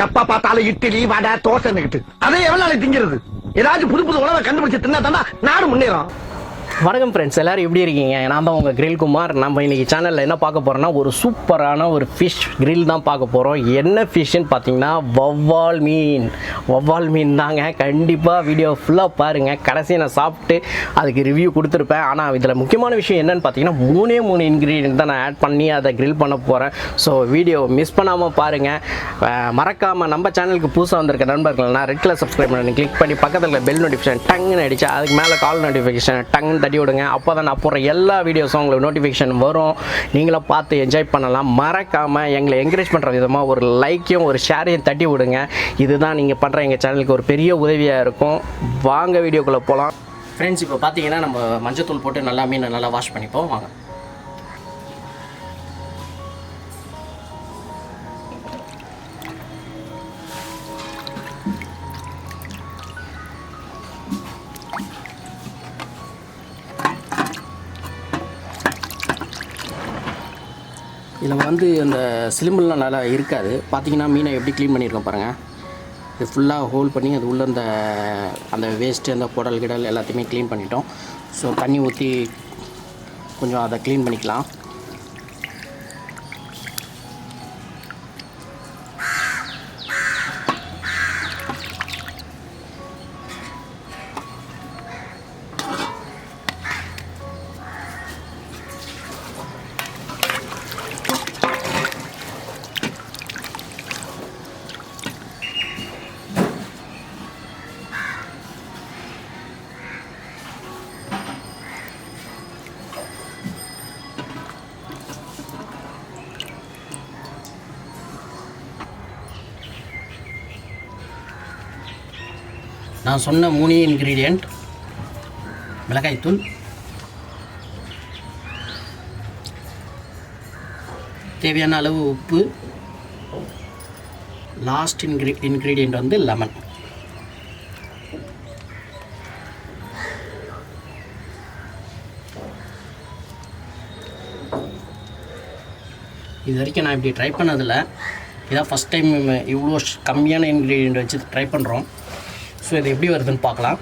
எப்ப பார்த்தாலும் இட்லி வடை தோசைன்னுகிட்டு அதை எவ்வளவு நாளைக்கு திங்கிறது? ஏதாச்சும் புது புது உணவை கண்டுபிடிச்சு தின்னா தானே நாடு முன்னேறும். வணக்கம் ஃப்ரெண்ட்ஸ், எல்லோரும் எப்படி இருக்கீங்க? நான் தான் உங்கள் கிரில்குமார். நம்ம இன்றைக்கி சேனலில் என்ன பார்க்க போகிறோன்னா ஒரு சூப்பரான ஒரு ஃபிஷ் கிரில் தான் பார்க்க போகிறோம். என்ன ஃபிஷ்ஷுன்னு பார்த்தீங்கன்னா வவ்வால் மீன் தாங்க. கண்டிப்பாக வீடியோ ஃபுல்லாக பாருங்கள். கடைசியை நான் சாப்பிட்டு அதுக்கு ரிவ்யூ கொடுத்துருப்பேன். ஆனால் இதில் முக்கியமான விஷயம் என்னென்னு பார்த்தீங்கன்னா மூணு இன்க்ரீடியன்ட் தான் நான் ஆட் பண்ணி அதை கிரில் பண்ண போகிறேன். ஸோ வீடியோ மிஸ் பண்ணாமல் பாருங்கள். மறக்காமல் நம்ம சேனலுக்கு புதுசாக வந்திருக்க நண்பர்கள்னா ரெட் கலர் சப்ஸ்கிரைப் பண்ணி கிளிக் பண்ணி பக்கத்தில் பெல் நோட்டிஃபிகேஷன் டங்குன்னு அடித்தா அதுக்கு மேலே கால் நோட்டிஃபிகேஷன் டங்குன்னு தட்டி விடுங்க. அப்போ தான் நான் போடுற எல்லா வீடியோஸும் உங்களுக்கு நோட்டிஃபிகேஷன் வரும். நீங்களும் பார்த்து என்ஜாய் பண்ணலாம். மறக்காமல் எங்களை என்கரேஜ் பண்ணுற விதமாக ஒரு லைக்கையும் ஒரு ஷேரையும் தட்டி விடுங்க. இதுதான் நீங்கள் பண்ணுற எங்கள் சேனலுக்கு ஒரு பெரிய உதவியாக இருக்கும். வாங்க வீடியோக்குள்ளே போகலாம். ஃப்ரெண்ட்ஸ், இப்போ பார்த்தீங்கன்னா நம்ம மஞ்சத்தூள் போட்டு நல்லா மீனை நல்லா வாஷ் பண்ணிப்போம். வாங்க. இதில் வந்து அந்த சிலிம்புலாம் நல்லா இருக்காது. பார்த்தீங்கன்னா மீனை எப்படி க்ளீன் பண்ணியிருக்கோம் பாருங்கள். இது ஃபுல்லாக ஹோல் பண்ணி அது உள்ளே அந்த வேஸ்ட்டு அந்த குடல் கிடல் எல்லாத்தையுமே க்ளீன் பண்ணிட்டோம். ஸோ தண்ணி ஊற்றி கொஞ்சம் அதை க்ளீன் பண்ணிக்கலாம். நான் சொன்ன 3 இன்க்ரீடியண்ட்: மிளகாய்த்தூள், தேவையான அளவு உப்பு, லாஸ்ட் இன்க்ரீடியண்ட் வந்து லெமன். இது வரைக்கும் நான் இப்படி ட்ரை பண்ணதில்லை. இதான் ஃபஸ்ட் டைம் இவ்வளோ கம்மியான இன்க்ரீடியண்ட் வச்சு ட்ரை பண்ணுறோம். ஸோ இது எப்படி வருதுன்னு பார்க்கலாம்.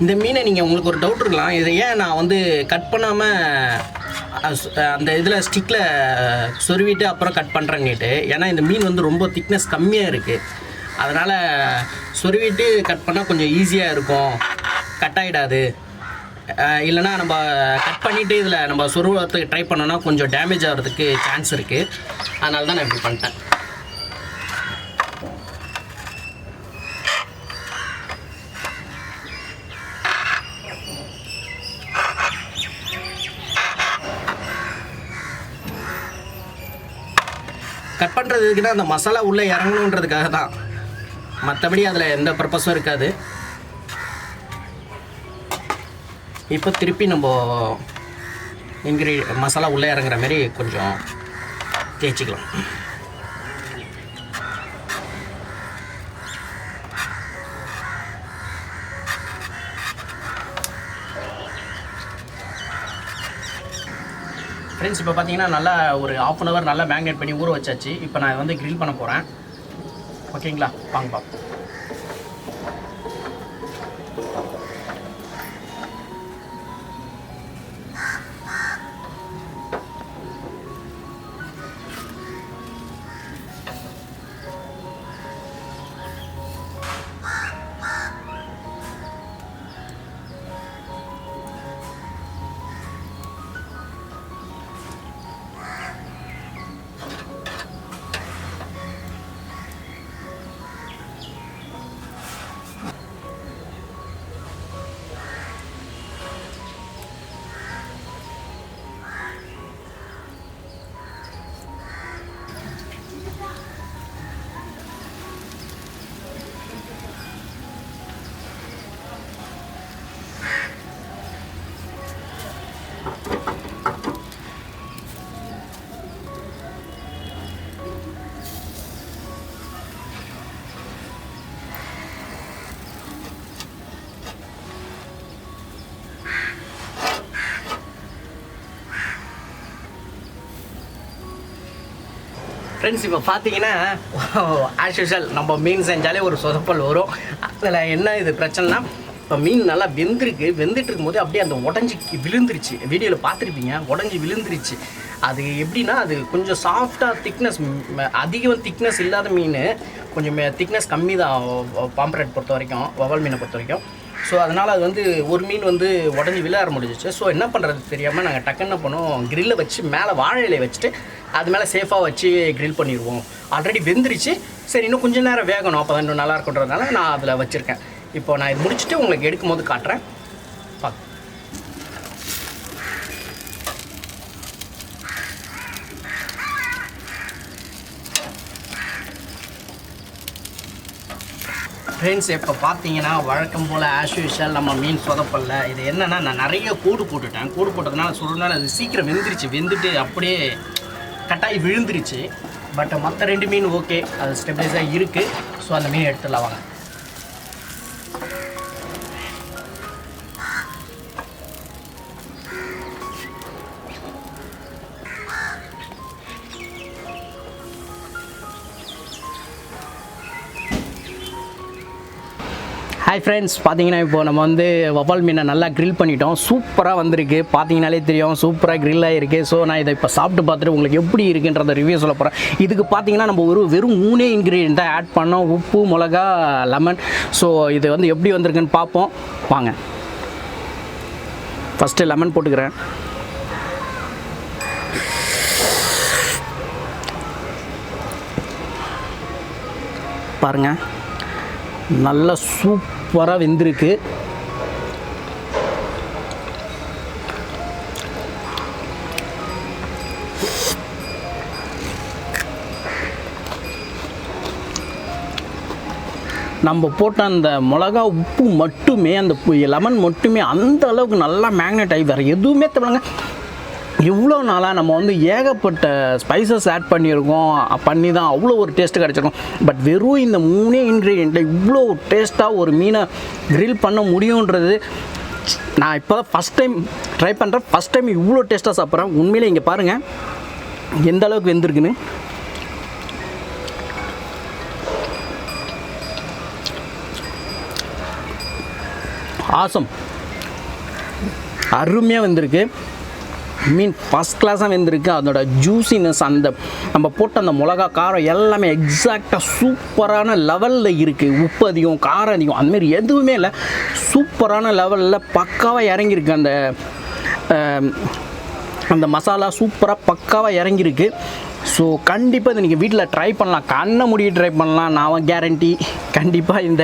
இந்த மீனை நீங்கள் உங்களுக்கு ஒரு டவுட் இருக்கலாம், இதை ஏன் நான் வந்து கட் பண்ணாமல் அந்த இதில் ஸ்டிக்கில் சொருவிட்டு அப்புறம் கட் பண்ணுறேன்னுட்டு. ஏன்னா இந்த மீன் வந்து ரொம்ப திக்னஸ் கம்மியாக இருக்குது, அதனால் சொருவிட்டு கட் பண்ணால் கொஞ்சம் ஈஸியாக இருக்கும், கட் ஆகிடாது. இல்லைனா நம்ம கட் பண்ணிவிட்டு இதில் நம்ம சொருவத்துக்கு ட்ரை பண்ணோன்னா கொஞ்சம் டேமேஜ் ஆகிறதுக்கு சான்ஸ் இருக்குது. அதனால தான் நான் இப்படி பண்ணிட்டேன். கட் பண்ணுறதுக்குன்னா அந்த மசாலா உள்ளே இறங்கணுன்றதுக்காக தான், மற்றபடி அதில் எந்த பர்பஸும் இருக்காது. இப்போ திருப்பி நம்ம மசாலா உள்ளே இறங்குற மாதிரி கொஞ்சம் தேய்ச்சிக்கலாம். ஃப்ரெண்ட்ஸ், இப்போ பார்த்தீங்கன்னா நல்லா ஒரு 1/2 அன் ஹவர் நல்லா மேக்னேட் பண்ணி ஊற வச்சாச்சு. இப்போ நான் வந்து கிரில் பண்ண போகிறேன். ஓகேங்களா, வாங்க பார்ப்போம். ஃப்ரெண்ட்ஸ், இப்போ பார்த்தீங்கன்னா ஆஸ் யூஷுவல் நம்ம மீன் செஞ்சாலே ஒரு சொதப்பல் வரும். அதில் என்ன இது பிரச்சனைனா, இப்போ மீன் நல்லா வெந்துட்டு இருக்கும்போது அப்படியே அந்த உடஞ்சி விழுந்துருச்சு. வீடியோவில் பார்த்துருப்பீங்க, உடஞ்சி விழுந்துருச்சு. அது எப்படின்னா, அது கொஞ்சம் சாஃப்டாக திக்னஸ், அதிகம் திக்னஸ் இல்லாத மீன், கொஞ்சம் திக்னஸ் கம்மி தான் பாம்பரேட் பொறுத்த வரைக்கும், வவால் மீனை பொறுத்த வரைக்கும். ஸோ அதனால் அது வந்து ஒரு மீன் வந்து உடஞ்சி விழ ஆரம்பிச்சிச்சு. ஸோ என்ன பண்ணுறது தெரியாமல் நாங்கள் டக்குன்னு பண்ணோம், கிரில்லை வச்சு மேலே வாழை இலையை வச்சுட்டு அது மேலே சேஃபாக வச்சு கிரில் பண்ணிடுவோம். ஆல்ரெடி வெந்துருச்சு, சரி இன்னும் கொஞ்சம் நேரம் வேகணும், அப்போ தான் இன்னும் நல்லா இருக்குன்றதுனால நான் அதில் வச்சுருக்கேன். இப்போ நான் இது முடிச்சுட்டு உங்களுக்கு எடுக்கும் போது காட்டுறேன். பார்த்து ஃப்ரெண்ட்ஸ், இப்போ பார்த்தீங்கன்னா வழக்கம் போல் ஆஸ் யூஷுவல் நம்ம மீன் சொதப்பல்ல. இது என்னென்னா, நான் நிறைய கூடு போட்டுட்டேன். கூடு போட்டதுனால சொல்கிறதுனால அது சீக்கிரம் வெந்துட்டு அப்படியே கட்டாயி விழுந்துருச்சு. பட் மற்ற 2 மீன் ஓகே, அது ஸ்டெபிளைஸாக இருக்குது. ஸோ அந்த மீன் எடுத்துடலாம் வாங்க. ஹாய் ஃப்ரெண்ட்ஸ், பார்த்தீங்கன்னா இப்போ நம்ம வந்து வவால் மீனை நல்லா க்ரில் பண்ணிட்டோம். சூப்பராக வந்திருக்கு, பார்த்தீங்கனாலே தெரியும் சூப்பராக க்ரில் ஆகிருக்கு. ஸோ நான் இதை இப்போ சாப்பிட்டு பார்த்துட்டு உங்களுக்கு எப்படி இருக்குன்றத ரிவ்யூ சொல்ல போகிறேன். இதுக்கு பார்த்தீங்கன்னா நம்ம வெறும் 3 இன்க்ரீடியன்ட் தான் ஆட் பண்ணோம், உப்பு, மிளகா, லெமன். ஸோ இது வந்து எப்படி வந்திருக்குன்னு பார்ப்போம் வாங்க. ஃபஸ்ட்டு லெமன் போட்டுக்கிறேன். பாருங்கள், நல்லா சூப்பராக வெந்திருக்கு. நம்ம போட்ட அந்த மிளகா, உப்பு மட்டுமே, அந்த லெமன் மட்டுமே அந்த அளவுக்கு நல்லா மேக்னேட் ஆகி வேறு எதுவுமே தேவைங்க. இவ்வளோ நாளாக நம்ம வந்து ஏகப்பட்ட ஸ்பைசஸ் ஆட் பண்ணி தான் அவ்வளோ ஒரு டேஸ்ட்டு கிடச்சிருக்கும். பட் வெறும் இந்த 3 இன்க்ரீடியண்ட்டில் இவ்வளோ டேஸ்ட்டாக ஒரு மீனை கிரில் பண்ண முடியுன்றது நான் இப்போ தான் ஃபஸ்ட் டைம் ட்ரை பண்ணுறேன். ஃபஸ்ட் டைம் இவ்வளோ டேஸ்ட்டாக சாப்பிட்றேன். உண்மையிலே இங்கே பாருங்கள் எந்த அளவுக்கு வெந்திருக்குன்னு. ஆசம், அருமையாக வந்திருக்கு. மீன் ஃபஸ்ட் கிளாஸாக வெந்திருக்கு. அதோட ஜூசினஸ், அந்த நம்ம போட்ட அந்த மிளகா காரம் எல்லாமே எக்ஸாக்டாக சூப்பரான லெவலில் இருக்குது. உப்பு அதிகம், காரம் அதிகம், அந்தமாரி எதுவுமே இல்லை. சூப்பரான லெவலில் பக்காவாக இறங்கியிருக்கு. அந்த மசாலா சூப்பராக பக்காவாக இறங்கியிருக்கு. ஸோ கண்டிப்பாக இதை நீங்கள் வீட்டில் ட்ரை பண்ணலாம், கண்ணை மூடிட்டு ட்ரை பண்ணலாம். நான் கேரண்டி. கண்டிப்பாக இந்த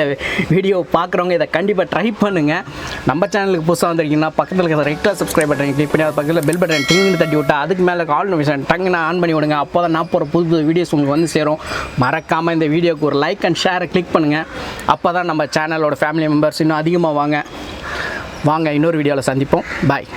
வீடியோ பார்க்குறவங்க இதை கண்டிப்பாக ட்ரை பண்ணுங்கள். நம்ம சேனலுக்கு புதுசாக வந்திருக்கீங்கன்னா பக்கத்தில் இருக்கிற ரெக்டாக சப்ஸ்கிரைப் பட்டன் கிளிக் பண்ணி அது பக்கத்தில் பெல் பட்டன் டிங்னு தட்டி விட்டு அதுக்கு மேலே ஆல் நோட்டிஃபிகேஷன் டங்குன்னு ஆன் பண்ணி விடுங்க. அப்போ தான் நான் போகிற புது வீடியோஸ் உங்களுக்கு வந்து சேரும். மறக்காமல் இந்த வீடியோக்கு ஒரு லைக் அண்ட் ஷேரை கிளிக் பண்ணுங்கள். அப்போ தான் நம்ம சேனலோட ஃபேமிலி மெம்பர்ஸ் இன்னும் அதிகமாக வாங்க. இன்னொரு வீடியோவில் சந்திப்போம். பாய்.